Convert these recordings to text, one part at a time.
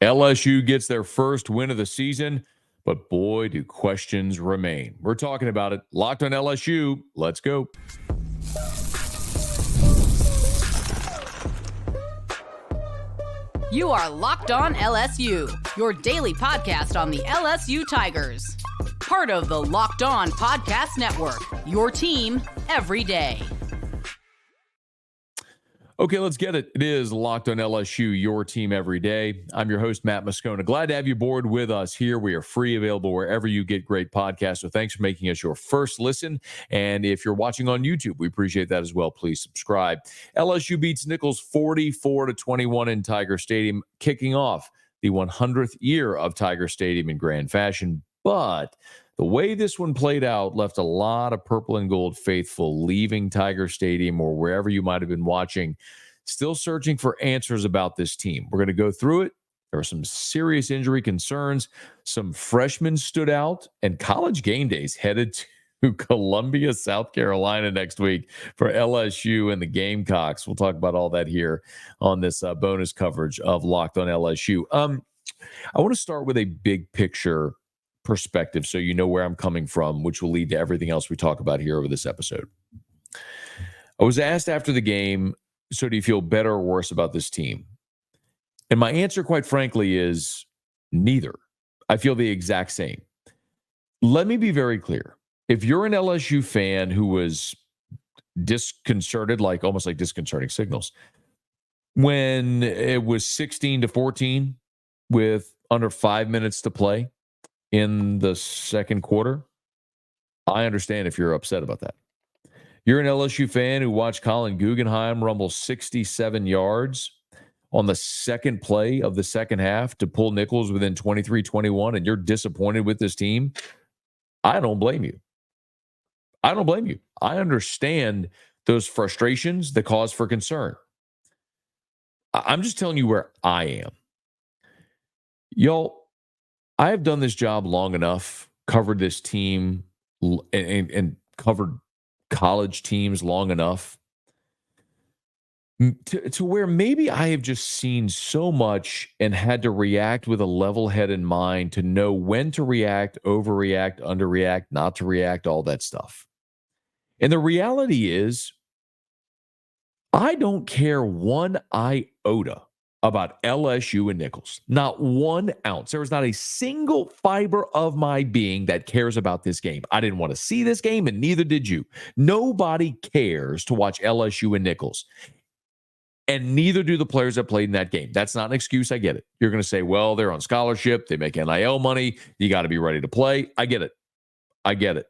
LSU gets their first win of the season, but boy, do questions remain. We're talking about it. Locked on LSU. Let's go. You are Locked On LSU, your daily podcast on the LSU Tigers. Part of the Locked On Podcast Network, your team every day. Okay, let's get it. It is Locked on LSU, your team every day. I'm your host, Matt Moscona. Glad to have you aboard with us here. We are free, available wherever you get great podcasts. So thanks for making us your first listen. And if you're watching on YouTube, we appreciate that as well. Please subscribe. LSU beats Nicholls 44-21 in Tiger Stadium, kicking off the 100th year of Tiger Stadium in grand fashion. But the way this one played out left a lot of purple and gold faithful leaving Tiger Stadium or wherever you might have been watching, still searching for answers about this team. We're going to go through it. There were some serious injury concerns. Some freshmen stood out, and College game days headed to Columbia, South Carolina next week for LSU and the Gamecocks. We'll talk about all that here on this bonus coverage of Locked on LSU. I want to start with a big picture perspective so you know where I'm coming from, which will lead to everything else we talk about here over this episode. I was asked after the game, so do you feel better or worse about this team? And my answer, quite frankly, is neither. I feel the exact same. Let me be very clear. If you're an LSU fan who was disconcerted, almost like disconcerting signals, when it was 16-14 with under 5 minutes to play in the second quarter, I understand if you're upset about that. You're an LSU fan who watched Colin Guggenheim rumble 67 yards on the second play of the second half to pull Nicholls within 23-21, and you're disappointed with this team. I don't blame you. I don't blame you. I understand those frustrations, the cause for concern. I'm just telling you where I am. Y'all, I have done this job long enough, covered this team and covered college teams long enough to where maybe I have just seen so much and had to react with a level head in mind to know when to react, overreact, underreact, not to react, all that stuff. And the reality is, I don't care one iota about LSU and Nicholls. Not 1 ounce. There is not a single fiber of my being that cares about this game. I didn't want to see this game, and neither did you. Nobody cares to watch LSU and Nicholls. And neither do the players that played in that game. That's not an excuse. I get it. You're going to say, well, they're on scholarship. They make NIL money. You got to be ready to play. I get it. I get it.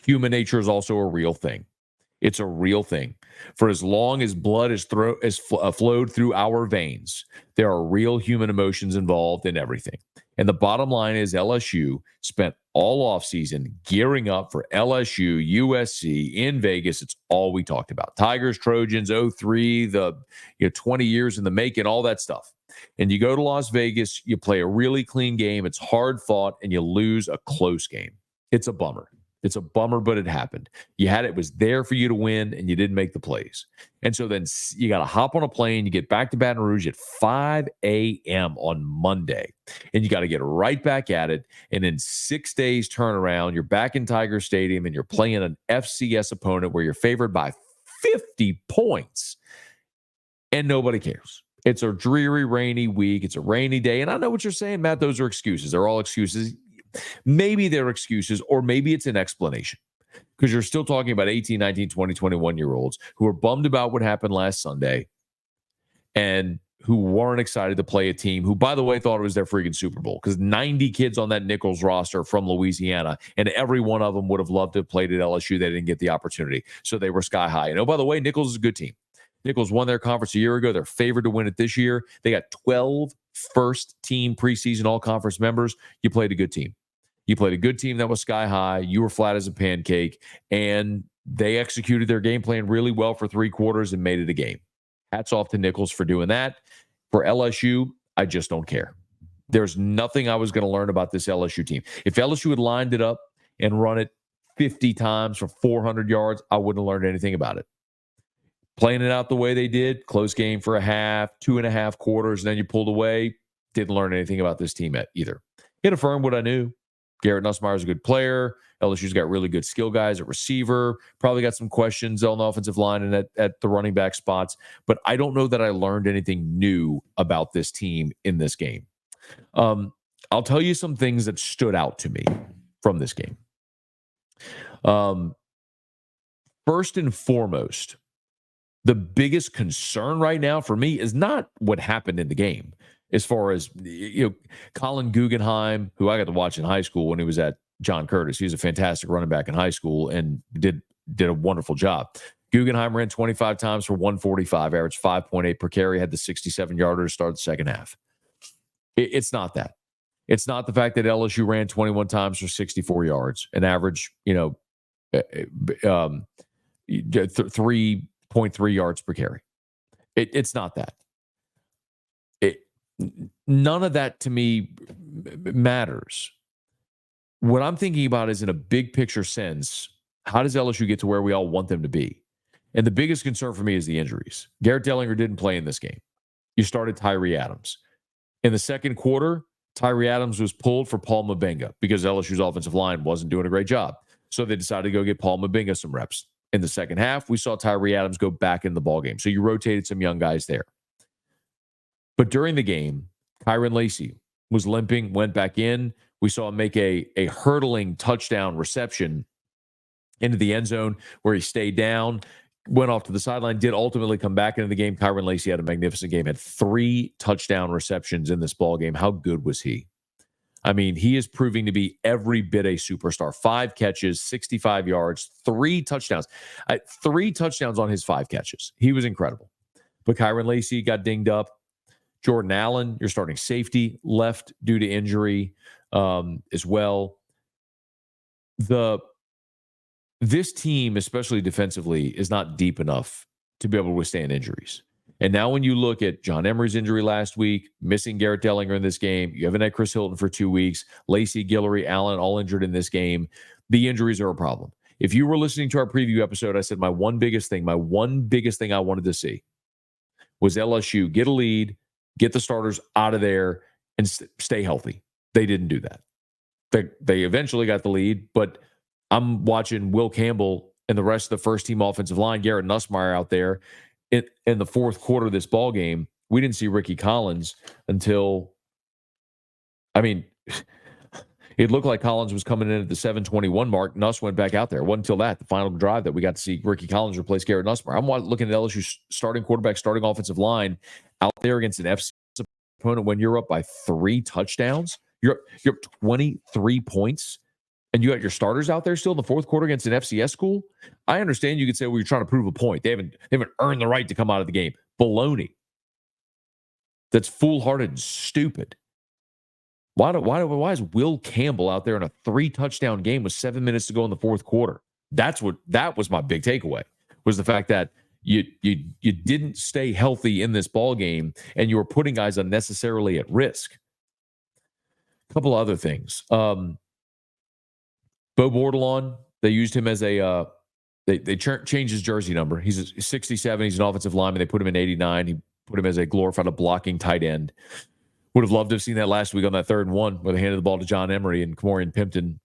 Human nature is also a real thing. It's a real thing. For as long as blood is flowed through our veins, there are real human emotions involved in everything. And the bottom line is LSU spent all offseason gearing up for LSU, USC in Vegas. It's all we talked about. Tigers, Trojans, 03, the 20 years in the making, all that stuff. And you go to Las Vegas, you play a really clean game. It's hard fought, and you lose a close game. It's a bummer. It's a bummer, but it happened. You had it was there for you to win, and you didn't make the plays. And so then you got to hop on a plane. You get back to Baton Rouge at 5 a.m. on Monday, and you got to get right back at it. And in 6 days turnaround, you're back in Tiger Stadium, and you're playing an FCS opponent where you're favored by 50 points, and nobody cares. It's a dreary, rainy week. It's a rainy day. And I know what you're saying, Matt. Those are excuses. They're all excuses. Maybe they're excuses, or maybe it's an explanation, because you're still talking about 18, 19, 20, 21-year-olds who are bummed about what happened last Sunday and who weren't excited to play a team who, by the way, thought it was their freaking Super Bowl, because 90 kids on that Nicholls roster from Louisiana, and every one of them would have loved to have played at LSU. They didn't get the opportunity, so they were sky high. And, oh, by the way, Nicholls is a good team. Nicholls won their conference a year ago. They're favored to win it this year. They got 12 first-team preseason all-conference members. You played a good team. You played a good team that was sky high. You were flat as a pancake, and they executed their game plan really well for 3 quarters and made it a game. Hats off to Nicholls for doing that. For LSU, I just don't care. There's nothing I was going to learn about this LSU team. If LSU had lined it up and run it 50 times for 400 yards, I wouldn't have learned anything about it. Playing it out the way they did, close game for a half, 2.5 quarters, and then you pulled away, didn't learn anything about this team either. It affirmed what I knew. Garrett Nussmeier's a good player. LSU's got really good skill guys at receiver. Probably got some questions on the offensive line and at the running back spots. But I don't know that I learned anything new about this team in this game. I'll tell you some things that stood out to me from this game. First and foremost, the biggest concern right now for me is not what happened in the game. As far as, Colin Guggenheim, who I got to watch in high school when he was at John Curtis. He was a fantastic running back in high school and did a wonderful job. Guggenheim ran 25 times for 145, averaged 5.8 per carry, had the 67-yarder to start the second half. It's not that. It's not the fact that LSU ran 21 times for 64 yards, an average, 3.3 yards per carry. It's not that. None of that to me matters. What I'm thinking about is in a big picture sense, how does LSU get to where we all want them to be? And the biggest concern for me is the injuries. Garrett Dellinger didn't play in this game. You started Tyree Adams. In the second quarter, Tyree Adams was pulled for Paul Mabenga because LSU's offensive line wasn't doing a great job. So they decided to go get Paul Mabenga some reps. In the second half, we saw Tyree Adams go back in the ballgame. So you rotated some young guys there. But during the game, Kyron Lacey was limping, went back in. We saw him make a hurdling touchdown reception into the end zone where he stayed down, went off to the sideline, did ultimately come back into the game. Kyron Lacey had a magnificent game, had 3 touchdown receptions in this ball game. How good was he? I mean, he is proving to be every bit a superstar. 5 catches, 65 yards, 3 touchdowns. 3 touchdowns on his 5 catches. He was incredible. But Kyron Lacey got dinged up. Jordan Allen, your starting safety, left due to injury as well. This team, especially defensively, is not deep enough to be able to withstand injuries. And now when you look at John Emery's injury last week, missing Garrett Dellinger in this game, you haven't had Chris Hilton for 2 weeks, Lacey, Guillory, Allen, all injured in this game. The injuries are a problem. If you were listening to our preview episode, I said my one biggest thing I wanted to see was LSU get a lead, get the starters out of there, and stay healthy. They didn't do that. They eventually got the lead, but I'm watching Will Campbell and the rest of the first-team offensive line, Garrett Nussmeier out there in the fourth quarter of this ball game. We didn't see Ricky Collins until, it looked like Collins was coming in at the 7:21 mark. Nuss went back out there. It wasn't until the final drive, that we got to see Ricky Collins replace Garrett Nussmeier. I'm looking at LSU's starting quarterback, starting offensive line out there against an FCS opponent when you're up by 3 touchdowns. You're up 23 points, and you got your starters out there still in the fourth quarter against an FCS school. I understand you could say, well, you're trying to prove a point. They haven't earned the right to come out of the game. Baloney. That's foolhardy and stupid. Why is Will Campbell out there in a 3-touchdown game with 7 minutes to go in the fourth quarter? That was my big takeaway, was the fact that you didn't stay healthy in this ball game, and you were putting guys unnecessarily at risk. A couple other things. Bo Bordelon, they used him as a they changed his jersey number. He's a 67. He's an offensive lineman. They put him in 89. He put him as a glorified blocking tight end. Would have loved to have seen that last week on that 3rd and 1 where they handed the ball to John Emery, and Kamorian Pimpton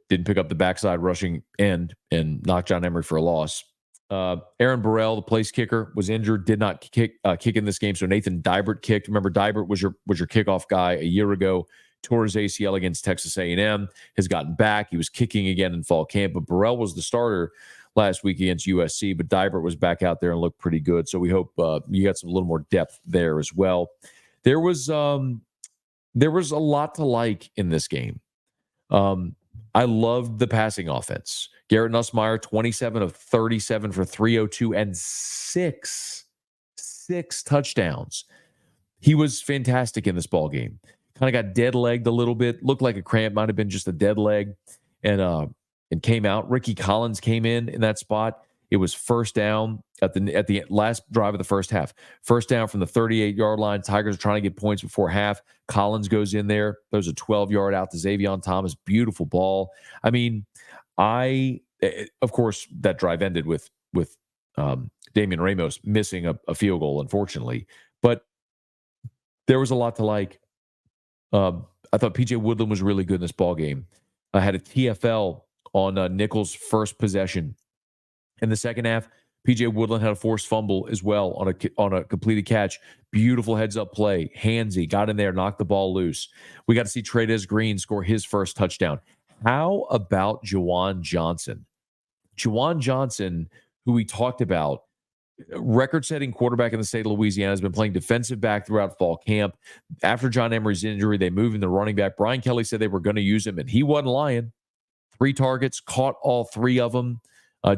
didn't pick up the backside rushing end and knocked John Emery for a loss. Aaron Burrell, the place kicker, was injured, did not kick in this game. So Nathan Dibert kicked. Remember, Dibert was your kickoff guy a year ago. Tore his ACL against Texas A&M, has gotten back. He was kicking again in fall camp, but Burrell was the starter last week against USC, but Dibert was back out there and looked pretty good. So we hope you got some little more depth there as well. There was a lot to like in this game. I loved the passing offense. Garrett Nussmeier, 27 of 37 for 302 and 6 touchdowns. He was fantastic in this ball game. Kind of got dead-legged a little bit. Looked like a cramp. Might have been just a dead leg. And came out. Ricky Collins came in that spot. It was first down at the last drive of the first half. First down from the 38-yard line. Tigers are trying to get points before half. Collins goes in there. There's a 12-yard out to Xavion Thomas. Beautiful ball. I mean, of course, that drive ended with Damian Ramos missing a field goal, unfortunately. But There was a lot to like. I thought PJ Woodland was really good in this ball game. I had a TFL on Nicholls' first possession. In the second half, PJ Woodland had a forced fumble as well on a completed catch. Beautiful heads-up play. Handsy got in there, knocked the ball loose. We got to see Trey'Dez Green score his first touchdown. How about Juwan Johnson? Juwan Johnson, who we talked about, record-setting quarterback in the state of Louisiana, has been playing defensive back throughout fall camp. After John Emery's injury, they moved him to running back. Brian Kelly said they were going to use him, and he wasn't lying. 3 targets, caught all 3 of them.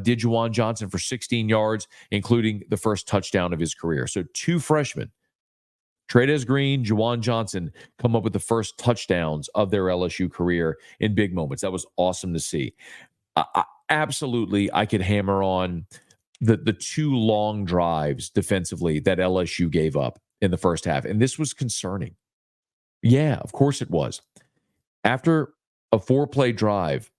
Did Juwan Johnson for 16 yards, including the first touchdown of his career. So 2 freshmen, Trey'Dez Green, Juwan Johnson, come up with the first touchdowns of their LSU career in big moments. That was awesome to see. Absolutely, I could hammer on the 2 long drives defensively that LSU gave up in the first half. And this was concerning. Yeah, of course it was. After a 4-play drive,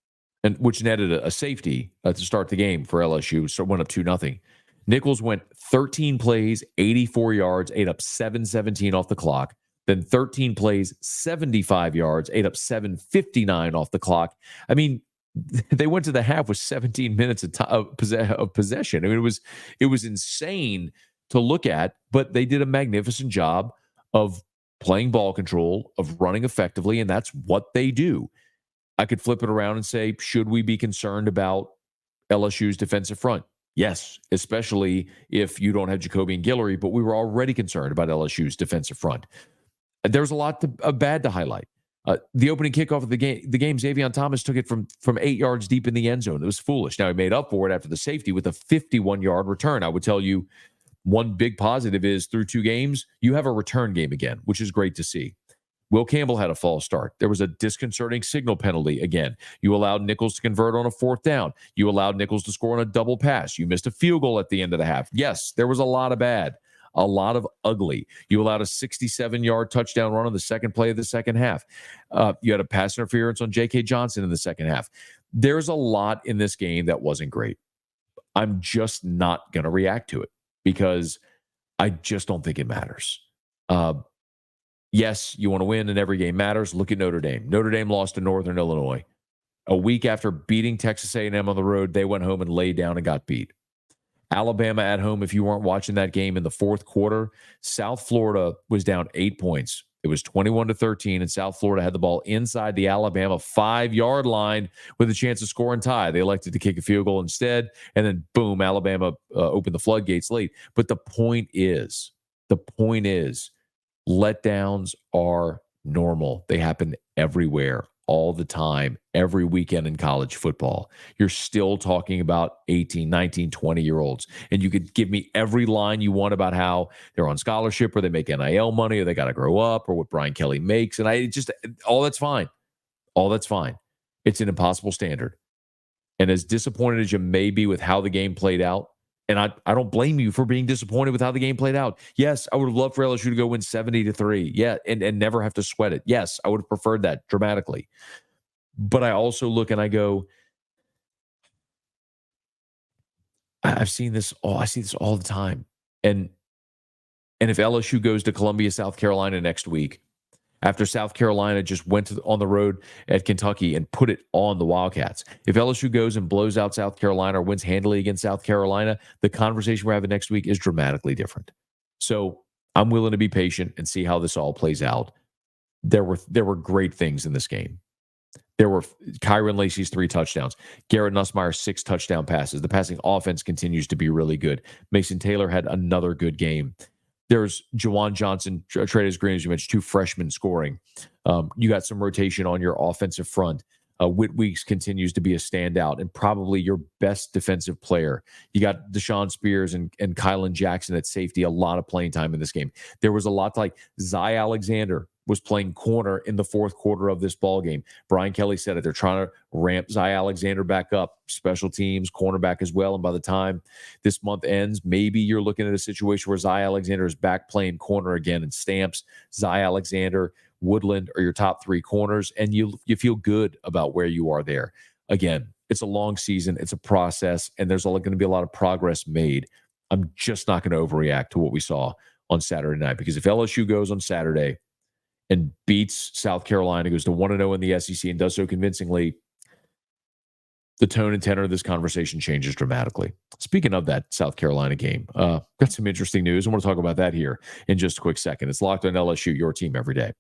and which netted a safety to start the game for LSU, so it went up 2-0. Nicholls went 13 plays, 84 yards, ate up 7:17 off the clock. Then 13 plays, 75 yards, ate up 7:59 off the clock. I mean, they went to the half with 17 minutes of possession. I mean, it was insane to look at, but they did a magnificent job of playing ball control, of running effectively, and that's what they do. I could flip it around and say, should we be concerned about LSU's defensive front? Yes, especially if you don't have Jacoby and Guillory, but we were already concerned about LSU's defensive front. There's a lot of bad to highlight. The opening kickoff of the game, Xavier Thomas took it from 8 yards deep in the end zone. It was foolish. Now, he made up for it after the safety with a 51-yard return. I would tell you one big positive is through 2 games, you have a return game again, which is great to see. Will Campbell had a false start. There was a disconcerting signal penalty again. You allowed Nicholls to convert on a 4th down. You allowed Nicholls to score on a double pass. You missed a field goal at the end of the half. Yes, there was a lot of bad, a lot of ugly. You allowed a 67-yard touchdown run on the second play of the second half. You had a pass interference on J.K. Johnson in the second half. There's a lot in this game that wasn't great. I'm just not going to react to it because I just don't think it matters. Yes, you want to win and every game matters. Look at Notre Dame. Notre Dame lost to Northern Illinois. A week after beating Texas A&M on the road, they went home and laid down and got beat. Alabama at home, if you weren't watching that game in the 4th quarter, South Florida was down 8 points. It was 21-13, and South Florida had the ball inside the Alabama 5-yard line with a chance to score and tie. They elected to kick a field goal instead, and then boom, Alabama opened the floodgates late. But the point is, letdowns are normal. They happen everywhere, all the time, every weekend in college football. You're still talking about 18, 19, 20-year-olds. And you could give me every line you want about how they're on scholarship or they make NIL money or they got to grow up or what Brian Kelly makes. And all that's fine. All that's fine. It's an impossible standard. And as disappointed as you may be with how the game played out, and I don't blame you for being disappointed with how the game played out. Yes, I would have loved for LSU to go win 70-3. Yeah, and never have to sweat it. Yes, I would have preferred that dramatically. But I also look and I go, I see this all the time. And if LSU goes to Columbia, South Carolina next week, after South Carolina just went on the road at Kentucky and put it on the Wildcats. If LSU goes and blows out South Carolina or wins handily against South Carolina, the conversation we're having next week is dramatically different. So I'm willing to be patient and see how this all plays out. There were great things in this game. There were Kyron Lacey's 3 touchdowns, Garrett Nussmeier's 6 touchdown passes. The passing offense continues to be really good. Mason Taylor had another good game. There's Juwan Johnson, Trey'Dez Green, as you mentioned, 2 freshmen scoring. You got some rotation on your offensive front. Whit Weeks continues to be a standout and probably your best defensive player. You got Deshaun Spears and Kylan Jackson at safety, a lot of playing time in this game. There was a lot like Zy Alexander was playing corner in the 4th quarter of this ball game. Brian Kelly said it. They're trying to ramp Zy Alexander back up, special teams, cornerback as well. And by the time this month ends, maybe you're looking at a situation where Zy Alexander is back playing corner again and Stamps, Zy Alexander, Woodland are your top 3 corners, and you feel good about where you are there. Again, it's a long season. It's a process, and there's going to be a lot of progress made. I'm just not going to overreact to what we saw on Saturday night, because if LSU goes on Saturday and beats South Carolina, goes to 1-0 in the SEC and does so convincingly, the tone and tenor of this conversation changes dramatically. Speaking of that South Carolina game, got some interesting news. I want to talk about that here in just a quick second. It's Locked on LSU, your team every day.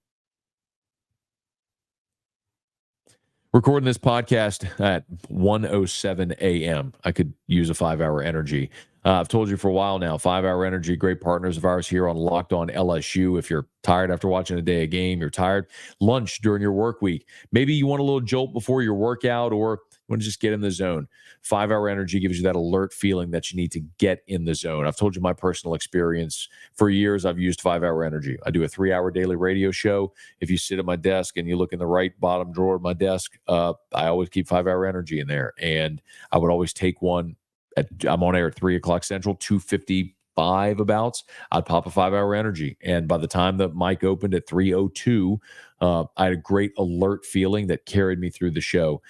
Recording this podcast at 1:07 a.m. I could use a 5-hour energy. I've told you for a while now, 5-hour energy, great partners of ours here on Locked on LSU. If you're tired after watching a day of game, you're tired, lunch during your work week, maybe you want a little jolt before your workout, or you want to just get in the zone. 5-hour energy gives you that alert feeling that you need to get in the zone. I've told you my personal experience. For years, I've used 5-hour energy. I do a 3-hour daily radio show. If you sit at my desk and you look in the right bottom drawer of my desk, I always keep 5-hour energy in there. And I would always take one. I'm on air at 3 o'clock Central, 2:55 abouts. I'd pop a 5-hour energy. And by the time the mic opened at 3:02, I had a great alert feeling that carried me through the show.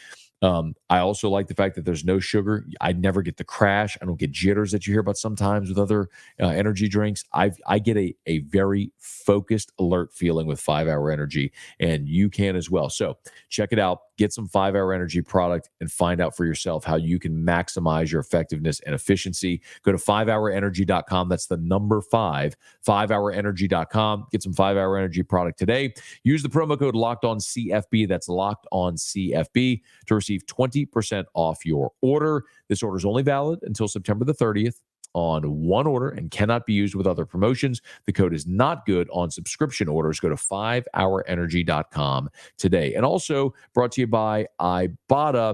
I also like the fact that there's no sugar. I never get the crash. I don't get jitters that you hear about sometimes with other energy drinks. I get a very focused, alert feeling with 5-hour energy, and you can as well. So check it out. Get some 5-hour energy product and find out for yourself how you can maximize your effectiveness and efficiency. Go to 5hourenergy.com. That's the number 5, 5hourenergy.com. Get some 5-hour energy product today. Use the promo code LOCKEDONCFB. That's LOCKEDONCFB to receive 20% off your order. This order is only valid until September the 30th on one order and cannot be used with other promotions. The code is not good on subscription orders. Go to 5hourenergy.com today. And also brought to you by Ibotta.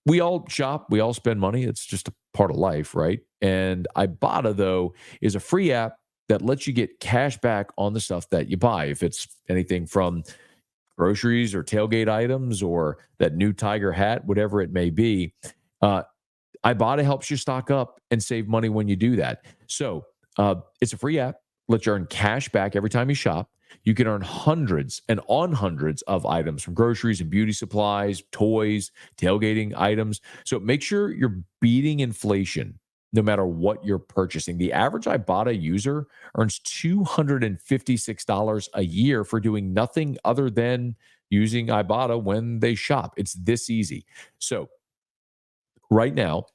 We all shop. We all spend money. It's just a part of life, right? And Ibotta, though, is a free app that lets you get cash back on the stuff that you buy. If it's anything from groceries or tailgate items or that new Tiger hat, whatever it may be, Ibotta helps you stock up and save money when you do that. So it's a free app. Lets you earn cash back every time you shop. You can earn hundreds and on hundreds of items, from groceries and beauty supplies, toys, tailgating items. So make sure you're beating inflation no matter what you're purchasing. The average Ibotta user earns $256 a year for doing nothing other than using Ibotta when they shop. It's this easy. So right now,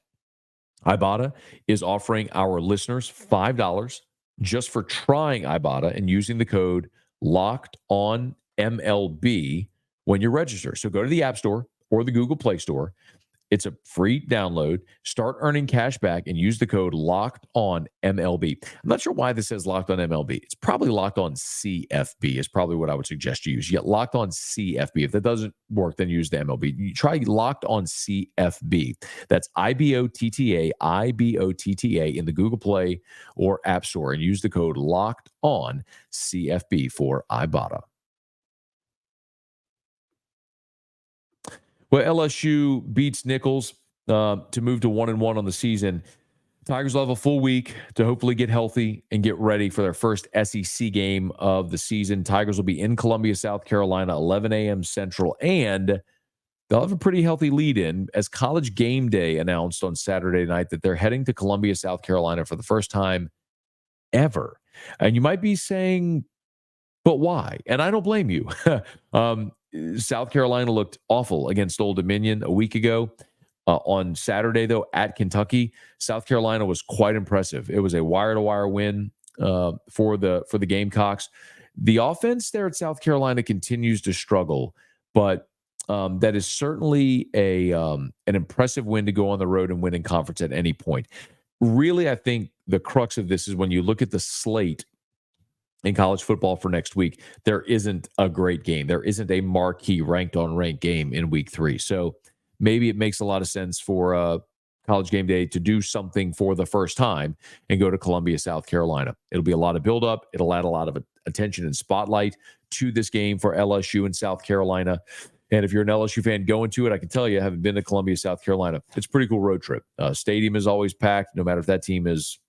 Ibotta is offering our listeners $5 just for trying Ibotta and using the code LOCKEDONMLB when you register. So go to the App Store or the Google Play Store. It's a free download. Start earning cash back and use the code LOCKEDONMLB. I'm not sure why this says Locked on MLB. It's probably Locked on CFB is probably what I would suggest you use. You get Locked on CFB. If that doesn't work, then use the MLB. You try Locked on CFB. That's IBOTTA in the Google Play or App Store, and use the code Locked on CFB for Ibotta. Well, LSU beats Nicholls to move to 1-1 on the season. Tigers will have a full week to hopefully get healthy and get ready for their first SEC game of the season. Tigers will be in Columbia, South Carolina, 11 a.m. Central, and they'll have a pretty healthy lead-in as College Game Day announced on Saturday night that they're heading to Columbia, South Carolina for the first time ever. And you might be saying, but why? And I don't blame you. South Carolina looked awful against Old Dominion a week ago. On Saturday, though, at Kentucky, South Carolina was quite impressive. It was a wire-to-wire win for the Gamecocks. The offense there at South Carolina continues to struggle, but that is certainly an impressive win to go on the road and win in conference at any point. Really, I think the crux of this is when you look at the slate in college football for next week, there isn't a great game. There isn't a marquee ranked-on-ranked game in week 3. So maybe it makes a lot of sense for College Game Day to do something for the first time and go to Columbia, South Carolina. It'll be a lot of build-up. It'll add a lot of attention and spotlight to this game for LSU and South Carolina. And if you're an LSU fan going to it, I can tell you, I haven't been to Columbia, South Carolina. It's a pretty cool road trip. Stadium is always packed, no matter if that team is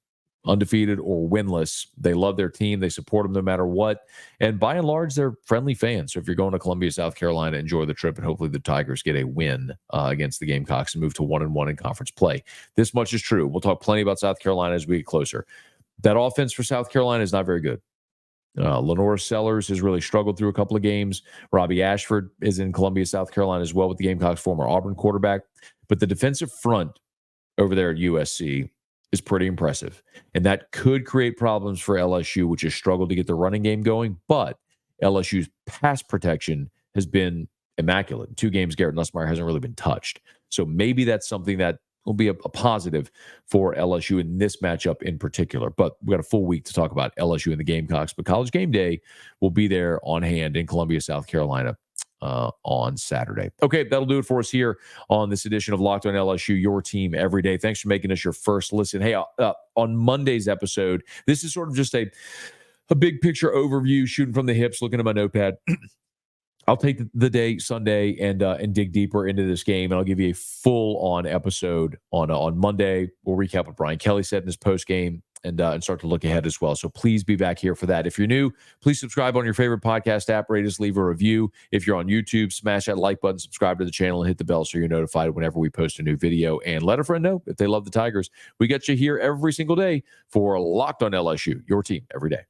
undefeated or winless. They love their team. They support them no matter what. And by and large, they're friendly fans. So if you're going to Columbia, South Carolina, enjoy the trip, and hopefully the Tigers get a win against the Gamecocks and move to 1-1 in conference play. This much is true. We'll talk plenty about South Carolina as we get closer. That offense for South Carolina is not very good. Lenore Sellers has really struggled through a couple of games. Robbie Ashford is in Columbia, South Carolina as well with the Gamecocks, former Auburn quarterback. But the defensive front over there at USC is pretty impressive. And that could create problems for LSU, which has struggled to get the running game going. But LSU's pass protection has been immaculate. In 2 games, Garrett Nussmeier hasn't really been touched. So maybe that's something that will be a positive for LSU in this matchup in particular. But we got a full week to talk about LSU and the Gamecocks. But College Game Day will be there on hand in Columbia, South Carolina on Saturday. Okay, that'll do it for us here on this edition of Locked on LSU, your team every day. Thanks for making us your first listen. Hey, on Monday's episode, this is sort of just a big picture overview, shooting from the hips, looking at my notepad. I'll take the day Sunday and dig deeper into this game, and I'll give you a full-on episode on Monday. We'll recap what Brian Kelly said in his post game and start to look ahead as well. So please be back here for that. If you're new, please subscribe on your favorite podcast app. Rate us, leave a review. If you're on YouTube, smash that like button, subscribe to the channel, and hit the bell so you're notified whenever we post a new video. And let a friend know if they love the Tigers. We got you here every single day for Locked on LSU, your team every day.